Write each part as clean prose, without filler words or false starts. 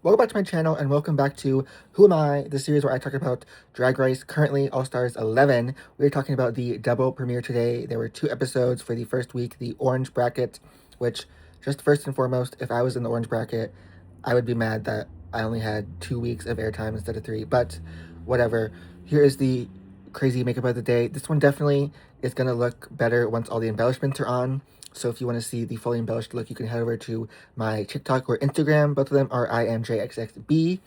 Welcome back to my channel and welcome back to Who Am I, the series where I talk about Drag Race, currently All Stars 11. We are talking about the double premiere today. There were 2 episodes for the first week, the orange bracket, which, just first and foremost, if I was in the orange bracket, I would be mad that I only had 2 weeks of airtime instead of 3, but whatever. Here is the crazy makeup of the day. This one definitely is going to look better once all the embellishments are on. So if you want to see the fully embellished look, you can head over to my TikTok or Instagram. Both of them are IMJXXB.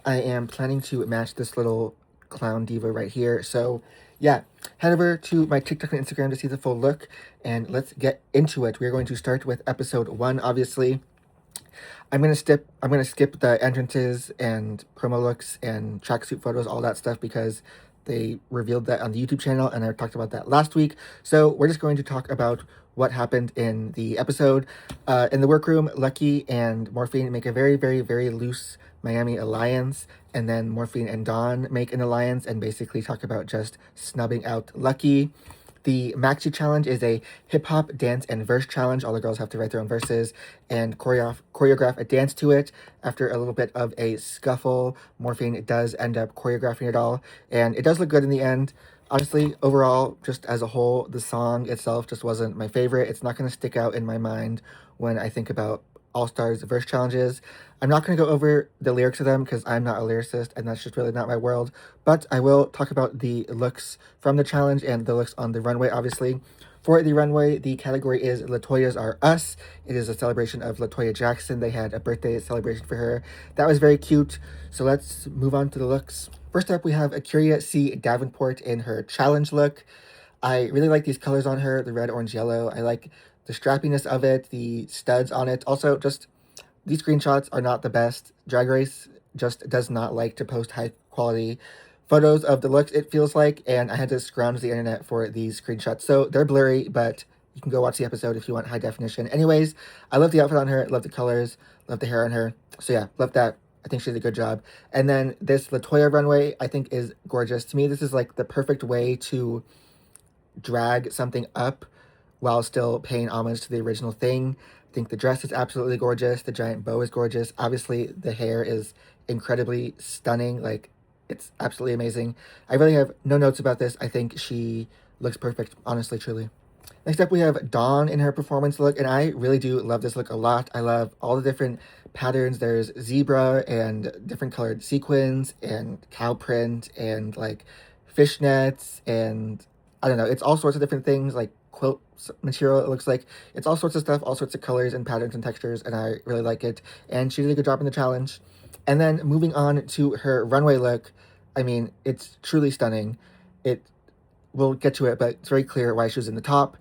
I am planning to match this little clown diva right here. So yeah, head over to my TikTok and Instagram to see the full look, and let's get into it. We're going to start with episode 1, obviously. I'm gonna skip the entrances and promo looks and tracksuit photos, all that stuff, because they revealed that on the YouTube channel, and I talked about that last week. So we're just going to talk about what happened in the episode. In the workroom, Lucky and Morphine make a very, very, very loose Miami alliance, and then Morphine and Dawn make an alliance and basically talk about just snubbing out Lucky. The Maxi Challenge is a hip-hop, dance, and verse challenge. All the girls have to write their own verses and choreograph a dance to it. After a little bit of a scuffle, Morphine does end up choreographing it all, and it does look good in the end. Honestly, overall, just as a whole, the song itself just wasn't my favorite. It's not going to stick out in my mind when I think about All-Stars verse challenges. I'm not going to go over the lyrics of them because I'm not a lyricist and that's just really not my world, but I will talk about the looks from the challenge and the looks on the runway, obviously. For the runway, the category is Latoya's Are Us. It is a celebration of Latoya Jackson. They had a birthday celebration for her. That was very cute. So let's move on to the looks. First up, we have A'keria C. Davenport in her challenge look. I really like these colors on her, the red, orange, yellow. I like the strappiness of it, the studs on it. Also, just these screenshots are not the best. Drag Race just does not like to post high quality photos of the looks, it feels like, and I had to scrounge the internet for these screenshots. So they're blurry, but you can go watch the episode if you want high definition. Anyways, I love the outfit on her, love the colors, love the hair on her. So yeah, love that. I think she did a good job. And then this Latoya runway, I think, is gorgeous. To me, this is like the perfect way to drag something up while still paying homage to the original thing. I think the dress is absolutely gorgeous. The giant bow is gorgeous. Obviously, the hair is incredibly stunning. Like, it's absolutely amazing. I really have no notes about this. I think she looks perfect, honestly, truly. Next up, we have Dawn in her performance look, and I really do love this look a lot. I love all the different patterns. There's zebra and different colored sequins and cow print and like fishnets and I don't know. It's all sorts of different things like quilt material. It looks like it's all sorts of stuff, all sorts of colors and patterns and textures, and I really like it. And she did a good job in the challenge. And then moving on to her runway look, I mean, it's truly stunning. It We'll get to it, but it's very clear why she was in the top.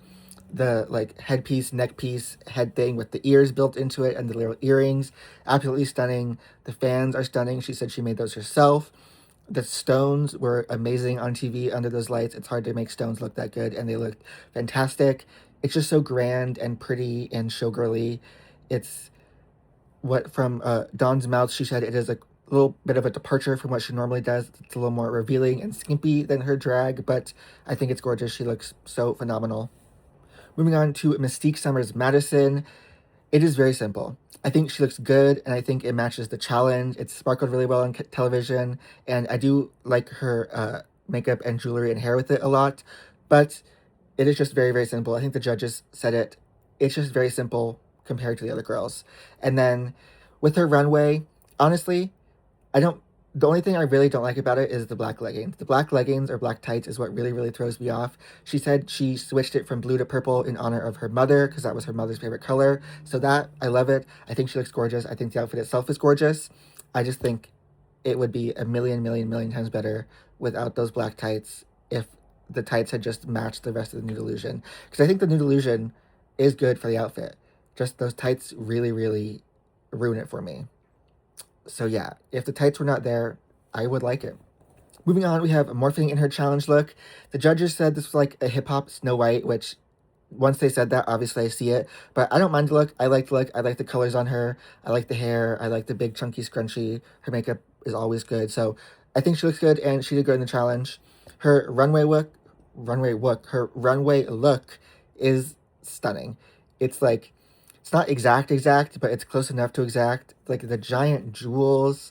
The like headpiece, neck piece, head thing with the ears built into it and the little earrings, absolutely stunning. The fans are stunning. She said she made those herself. The stones were amazing on TV under those lights. It's hard to make stones look that good, and they looked fantastic. It's just so grand and pretty and showgirly. It's what from Dawn's mouth, she said it is a little bit of a departure from what she normally does. It's a little more revealing and skimpy than her drag, but I think it's gorgeous. She looks so phenomenal. Moving on to Mystique Summers Madison. It is very simple. I think she looks good, and I think it matches the challenge. It's sparkled really well on television, and I do like her makeup and jewelry and hair with it a lot, but it is just very, very simple. I think the judges said it. It's just very simple compared to the other girls. And then with her runway, honestly, I don't. The only thing I really don't like about it is the black leggings. The black leggings or black tights is what really, really throws me off. She said she switched it from blue to purple in honor of her mother because that was her mother's favorite color. So that, I love it. I think she looks gorgeous. I think the outfit itself is gorgeous. I just think it would be a million, million, million times better without those black tights if the tights had just matched the rest of the Nude Illusion. Because I think the Nude Illusion is good for the outfit. Just those tights really, really ruin it for me. So yeah, if the tights were not there, I would like it. Moving on, we have Morphine in her challenge look. The judges said this was like a hip-hop Snow White, which once they said that, obviously I see it. But I don't mind the look. I like the look. I like the colors on her. I like the hair. I like the big chunky scrunchie. Her makeup is always good. So I think she looks good, and she did good in the challenge. Her runway look is stunning. It's like It's not exact, but it's close enough to exact. Like the giant jewels,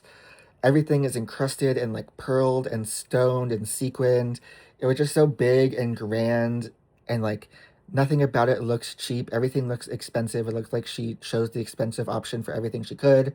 everything is encrusted and like pearled and stoned and sequined. It was just so big and grand, and like nothing about it looks cheap. Everything looks expensive. It looks like she chose the expensive option for everything she could.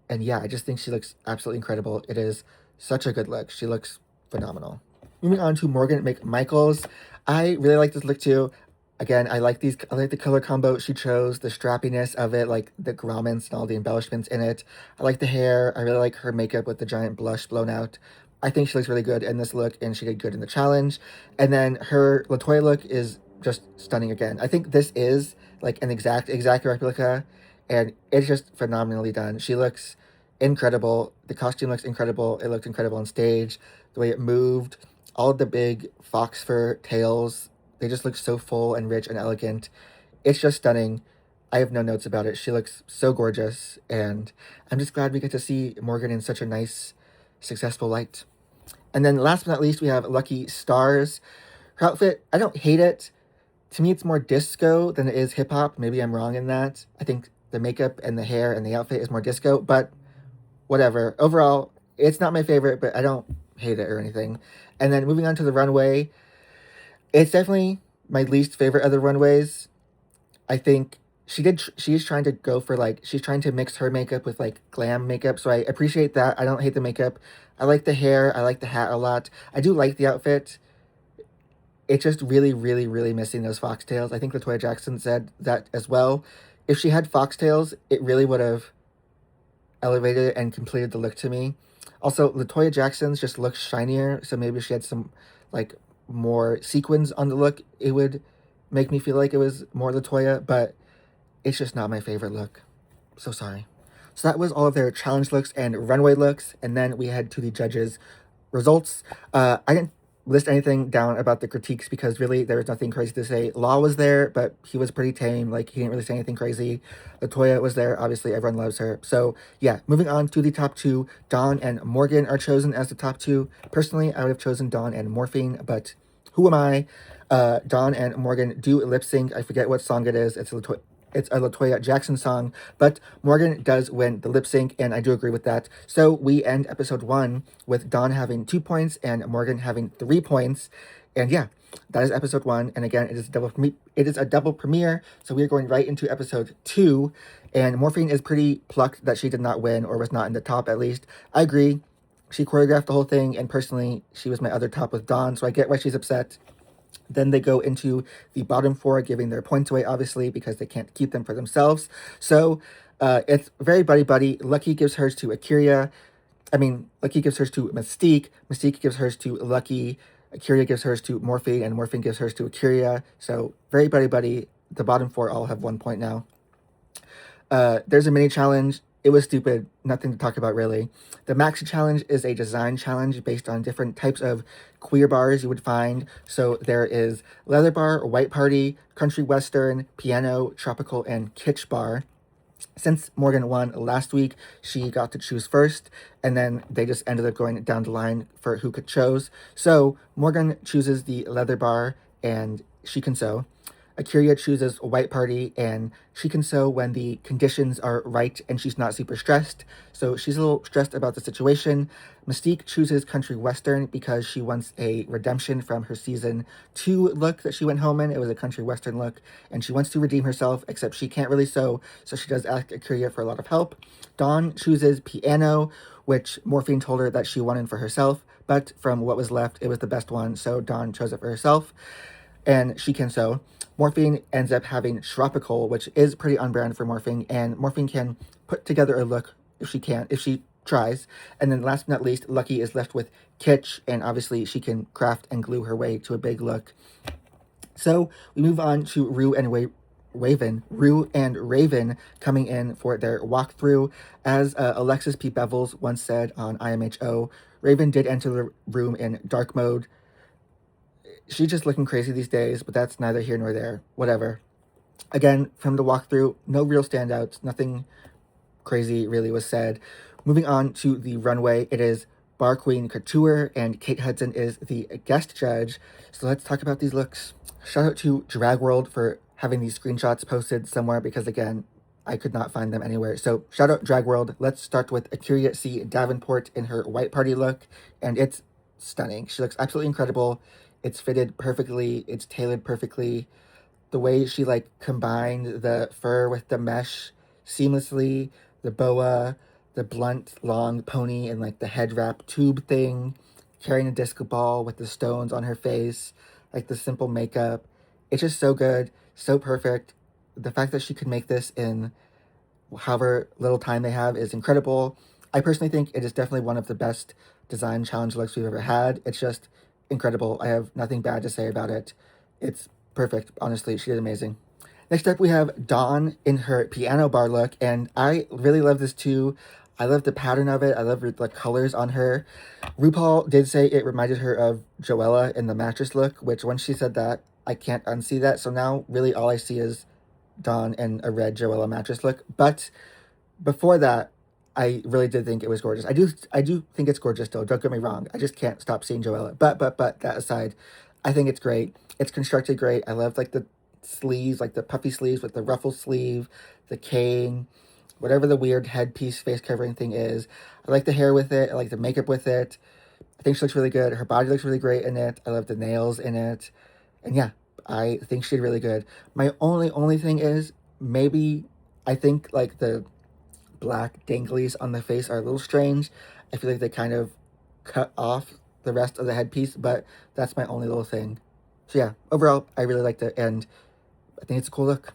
And yeah, I just think she looks absolutely incredible. It is such a good look. She looks phenomenal. Moving on to Morgan McMichaels. I really like this look too. Again, I like these. I like the color combo she chose, the strappiness of it, like the grommets and all the embellishments in it. I like the hair. I really like her makeup with the giant blush blown out. I think she looks really good in this look, and she did good in the challenge. And then her Latoya look is just stunning again. I think this is like an exact replica, and it's just phenomenally done. She looks incredible. The costume looks incredible. It looked incredible on stage. The way it moved, all of the big fox fur tails, they just look so full and rich and elegant. It's just stunning. I have no notes about it. She looks so gorgeous, and I'm just glad we get to see Morgan in such a nice, successful light. And then last but not least, we have Lucky Stars. Her outfit, I don't hate it. To me, it's more disco than it is hip hop. Maybe I'm wrong in that. I think the makeup and the hair and the outfit is more disco, but whatever. Overall, it's not my favorite, but I don't hate it or anything. And then moving on to the runway, it's definitely my least favorite of the runways. I think she's trying to go for like, she's trying to mix her makeup with like glam makeup, so I appreciate that. I don't hate the makeup. I like the hair. I like the hat a lot. I do like the outfit. It's just really missing those foxtails. I think Latoya Jackson said that as well. If she had foxtails, it really would have elevated it and completed the look to me. Also, Latoya Jackson's just looks shinier, so maybe if she had some like more sequins on the look, it would make me feel like it was more Latoya, but it's just not my favorite look. So sorry. So that was all of their challenge looks and runway looks, and then we head to the judges' results. I didn't list anything down about the critiques because really there was nothing crazy to say. Law was there, but he was pretty tame. Like, he didn't really say anything crazy. Latoya was there. Obviously, everyone loves her. So yeah, moving on to the top two. Dawn and Morgan are chosen as the top two. Personally, I would have chosen Dawn and Morphine, but who am I? Dawn and Morgan do lip sync. I forget what song it is. It's a Latoya Jackson song, but Morgan does win the lip sync, and I do agree with that. So we end episode 1 with Dawn having 2 points and Morgan having 3 points. And yeah, that is episode 1. And again, it is a double premiere, so we are going right into episode 2. And Morphine is pretty plucked that she did not win, or was not in the top at least. I agree. She choreographed the whole thing, and personally, she was my other top with Dawn, so I get why she's upset. Then they go into the bottom 4, giving their points away, obviously, because they can't keep them for themselves. So it's very buddy-buddy. Lucky gives hers to A'keria. Lucky gives hers to Mystique. Mystique gives hers to Lucky. A'keria gives hers to Morphine, and Morphine gives hers to A'keria. So very buddy-buddy. The bottom 4 all have 1 point now. There's a mini challenge. It was stupid. Nothing to talk about, really. The Maxi Challenge is a design challenge based on different types of queer bars you would find. So there is Leather Bar, White Party, Country Western, Piano, Tropical, and Kitsch Bar. Since Morgan won last week, she got to choose first, and then they just ended up going down the line for who could choose. So Morgan chooses the Leather Bar, and she can sew. A'keria chooses White Party, and she can sew when the conditions are right and she's not super stressed. So she's a little stressed about the situation. Mystique chooses Country Western because she wants a redemption from her season 2 look that she went home in. It was a Country Western look, and she wants to redeem herself, except she can't really sew, so she does ask A'keria for a lot of help. Dawn chooses Piano, which Morphine told her that she wanted for herself, but from what was left, it was the best one, so Dawn chose it for herself, and she can sew. Morphine ends up having Tropical, which is pretty on brand for Morphine, and Morphine can put together a look if she tries. And then last but not least, Lucky is left with Kitsch, and obviously she can craft and glue her way to a big look. So we move on to Rue and Raven coming in for their walkthrough. As Alexis P. Bevels once said on IMHO, Raven did enter the room in dark mode. She's just looking crazy these days, but that's neither here nor there. Whatever. Again, from the walkthrough, no real standouts. Nothing crazy really was said. Moving on to the runway, it is Bar Queen Couture, and Kate Hudson is the guest judge. So let's talk about these looks. Shout out to Drag World for having these screenshots posted somewhere, because again, I could not find them anywhere. So shout out Drag World. Let's start with Akira C. Davenport in her white party look, and it's stunning. She looks absolutely incredible. It's fitted perfectly. It's tailored perfectly. The way she like combined the fur with the mesh seamlessly, the boa, the blunt long pony, and like the head wrap tube thing, carrying a disco ball with the stones on her face, like the simple makeup. It's just so good, so perfect. The fact that she could make this in however little time they have is incredible. I personally think it is definitely one of the best design challenge looks we've ever had. It's just incredible. I have nothing bad to say about it. It's perfect. Honestly, she did amazing. Next up, we have Dawn in her piano bar look, and I really love this too. I love the pattern of it. I love the colors on her. RuPaul did say it reminded her of Joella in the mattress look, which when she said that, I can't unsee that. So now, really, all I see is Dawn in a red Joella mattress look. But before that, I really did think it was gorgeous. I do think it's gorgeous still. Don't get me wrong. I just can't stop seeing Joella. But that aside, I think it's great. It's constructed great. I love like the sleeves, like the puffy sleeves with the ruffle sleeve, the cane, whatever the weird headpiece face covering thing is. I like the hair with it. I like the makeup with it. I think she looks really good. Her body looks really great in it. I love the nails in it. And yeah, I think she did really good. My only thing is maybe I think like the black danglies on the face are a little strange. I feel like they kind of cut off the rest of the headpiece, but that's my only little thing. So yeah, overall, I really liked it, and I think it's a cool look.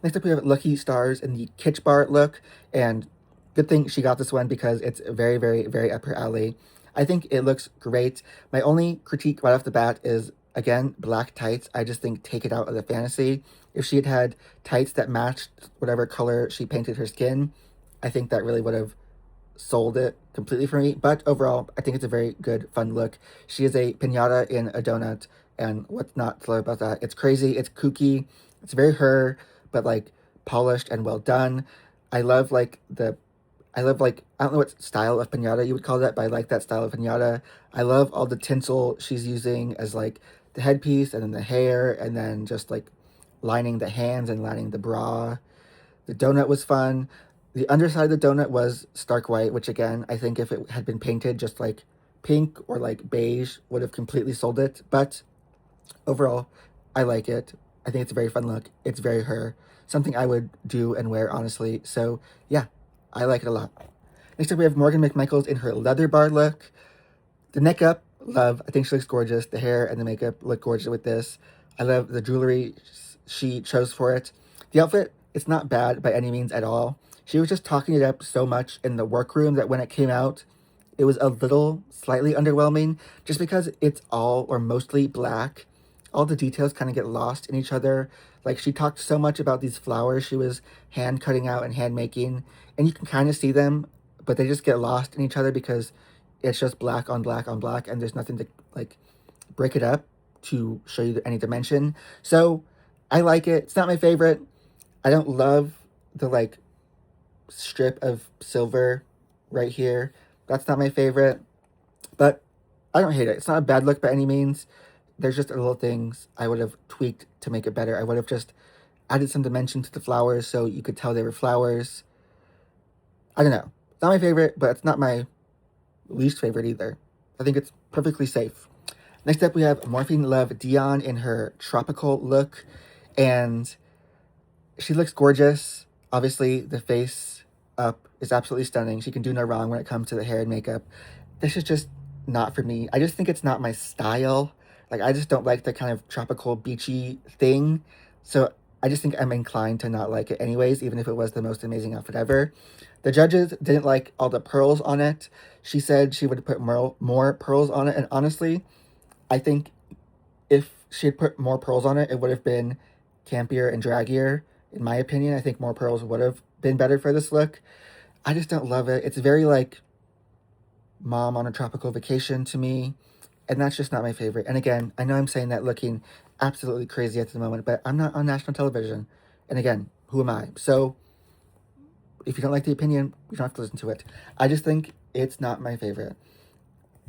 Next up, we have Lucky Stars in the Kitsch Bar look, and good thing she got this one because it's very, very, very up her alley. I think it looks great. My only critique right off the bat is, again, black tights. I just think take it out of the fantasy. If she had had tights that matched whatever color she painted her skin, I think that really would have sold it completely for me. But overall, I think it's a very good, fun look. She is a pinata in a donut, and what's not to love about that? It's crazy, it's kooky, it's very her, but like polished and well done. I love like the I love like I don't know what style of pinata you would call that, but I like that style of pinata. I love all the tinsel she's using as like the headpiece and then the hair and then just like lining the hands and lining the bra. The donut was fun. The underside of the donut was stark white, which again, I think if it had been painted just like pink or like beige would have completely sold it. But overall, I like it. I think it's a very fun look. It's very her. Something I would do and wear, honestly. So, yeah, I like it a lot. Next up, we have Morgan McMichaels in her leather bar look. The neck up, love. I think she looks gorgeous. The hair and the makeup look gorgeous with this. I love the jewelry she chose for it. The outfit, it's not bad by any means at all. She was just talking it up so much in the workroom that when it came out, it was a little slightly underwhelming just because it's all or mostly black. All the details kind of get lost in each other. Like she talked so much about these flowers she was hand cutting out and hand making, and you can kind of see them, but they just get lost in each other because it's just black on black on black, and there's nothing to like break it up to show you any dimension. So I like it. It's not my favorite. I don't love the like strip of silver right here. That's not my favorite, but I don't hate it. It's not a bad look by any means. There's just little things I would have tweaked to make it better. I would have just added some dimension to the flowers so you could tell they were flowers. I don't know. It's not my favorite, but it's not my least favorite either. I think it's perfectly safe. Next up, we have Morphine Love Dion in her tropical look, and she looks gorgeous. Obviously, the face up is absolutely stunning. She can do no wrong when it comes to the hair and makeup. This is just not for me. I just think it's not my style. Like, I just don't like the kind of tropical, beachy thing. So I just think I'm inclined to not like it anyways, even if it was the most amazing outfit ever. The judges didn't like all the pearls on it. She said she would put more pearls on it. And honestly, I think if she had put more pearls on it, it would have been campier and draggier. In my opinion, I think more pearls would have been better for this look. I just don't love it. It's very like mom on a tropical vacation to me, and that's just not my favorite. And again, I know I'm saying that looking absolutely crazy at the moment, but I'm not on national television. And again, who am I? So if you don't like the opinion, you don't have to listen to it. I just think it's not my favorite.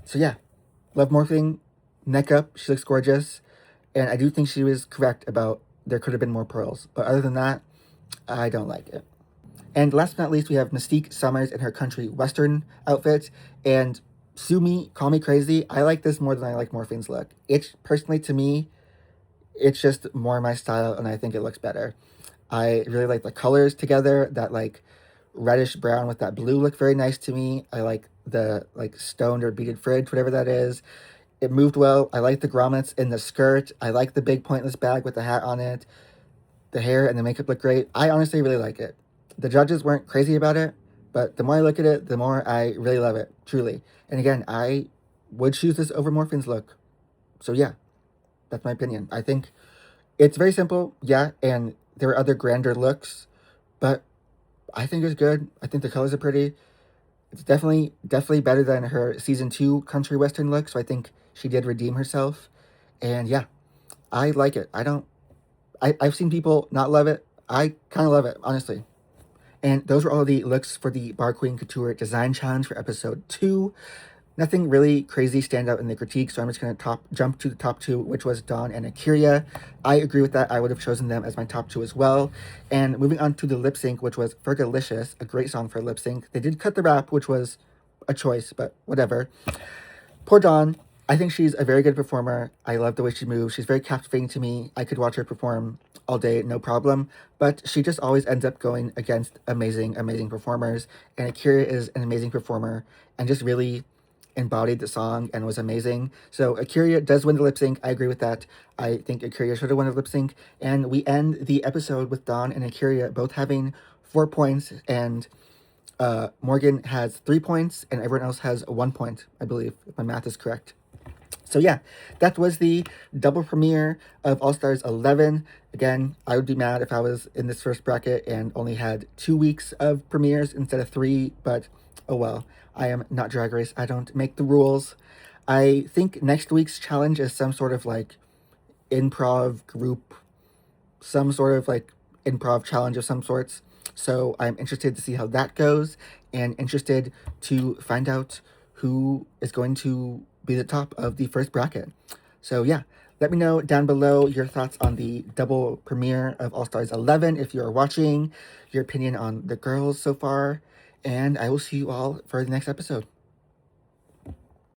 So yeah, love Morphing, neck up. She looks gorgeous. And I do think she was correct about there could have been more pearls. But other than that, I don't like it. And last but not least, we have Mystique Summers in her country western outfit. And sue me, call me crazy, I like this more than I like Morphine's look. It's personally, to me, it's just more my style, and I think it looks better. I really like the colors together. That like reddish brown with that blue look very nice to me. I like the like stoned or beaded fridge, whatever that is. It moved well. I like the grommets in the skirt. I like the big pointless bag with the hat on it. The hair and the makeup look great. I honestly really like it. The judges weren't crazy about it, but the more I look at it, the more I really love it, truly. And again, I would choose this over Morphine's look. So yeah, that's my opinion. I think it's very simple, yeah, and there are other grander looks, but I think it's good. I think the colors are pretty. It's definitely better than her season 2 country western look, so I think she did redeem herself. And yeah, I like it. I've seen people not love it. I kind of love it, honestly. And those were all the looks for the Bar Queen Couture Design Challenge for episode 2. Nothing really crazy stand out in the critique, so I'm just going to jump to the top 2, which was Dawn and Akira. I agree with that. I would have chosen them as my top 2 as well. And moving on to the lip sync, which was Fergalicious, a great song for lip sync. They did cut the rap, which was a choice, but whatever. Poor Dawn. I think she's a very good performer. I love the way she moves. She's very captivating to me. I could watch her perform all day, no problem. But she just always ends up going against amazing, amazing performers. And Akira is an amazing performer and just really embodied the song and was amazing. So Akira does win the lip sync. I agree with that. I think Akira should have won the lip sync. And we end the episode with Dawn and Akira both having 4 points, and Morgan has 3 points, and everyone else has 1 point, I believe, if my math is correct. So yeah, that was the double premiere of All Stars 11. Again, I would be mad if I was in this first bracket and only had 2 weeks of premieres instead of 3, but oh well. I am not Drag Race. I don't make the rules. I think next week's challenge is some sort of like improv group, some sort of like improv challenge of some sorts. So I'm interested to see how that goes, and interested to find out who is going to be the top of the first bracket. So yeah, let me know down below your thoughts on the double premiere of All Stars 11 if you are watching, your opinion on the girls so far, and I will see you all for the next episode.